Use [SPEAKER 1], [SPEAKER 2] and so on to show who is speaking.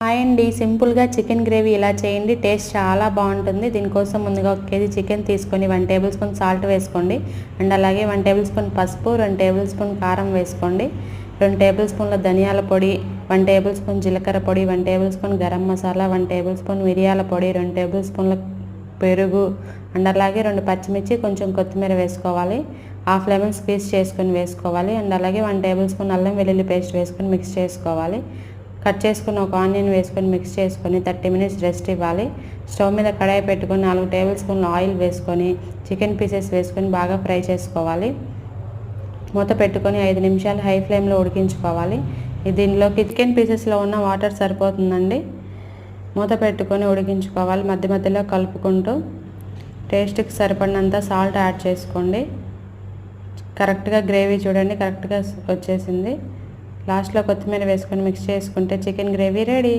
[SPEAKER 1] Hi అండి, సింపుల్గా chicken gravy ఇలా చేయండి. టేస్ట్ చాలా బాగుంటుంది. దీనికోసం ముందుగా 1 కేజీ చికెన్ తీసుకొని 1 టేబుల్ స్పూన్ సాల్ట్ వేసుకోండి. అండ్ అలాగే 1 టేబుల్ స్పూన్ పసుపు, 2 టేబుల్ స్పూన్ కారం వేసుకోండి. 2 టేబుల్ స్పూన్ల ధనియాల పొడి, 1 టేబుల్ స్పూన్ జీలకర్ర పొడి, 1 table spoon garam masala, 1 table spoon మిరియాల పొడి, 2 టేబుల్ స్పూన్ల పెరుగు, అండ్ అలాగే 2 పచ్చిమిర్చి, కొంచెం కొత్తిమీర వేసుకోవాలి. హాఫ్ లెమన్ స్క్వీజ్ చేసుకొని వేసుకోవాలి. అండ్ అలాగే 1 టేబుల్ స్పూన్ అల్లం వెల్లుల్లి పేస్ట్ వేసుకొని మిక్స్ చేసుకోవాలి. కట్ చేసుకుని ఒక ఆనియన్ వేసుకొని మిక్స్ చేసుకొని 30 మినిట్స్ రెస్ట్ ఇవ్వాలి. స్టవ్ మీద కడాయి పెట్టుకొని 4 టేబుల్ స్పూన్ల ఆయిల్ వేసుకొని చికెన్ పీసెస్ వేసుకొని బాగా ఫ్రై చేసుకోవాలి. మూత పెట్టుకొని 5 నిమిషాలు హై ఫ్లేమ్లో ఉడికించుకోవాలి. దీనిలోకి చికెన్ పీసెస్లో ఉన్న వాటర్ సరిపోతుందండి. మూత పెట్టుకొని ఉడికించుకోవాలి. మధ్య మధ్యలో కలుపుకుంటూ టేస్ట్కి సరిపడినంత సాల్ట్ యాడ్ చేసుకోండి. కరెక్ట్గా గ్రేవీ చూడండి, కరెక్ట్గా వచ్చేసింది. లాస్ట్లో కొత్తిమీర వేసుకొని మిక్స్ చేసుకుంటే చికెన్ గ్రేవీ రెడీ.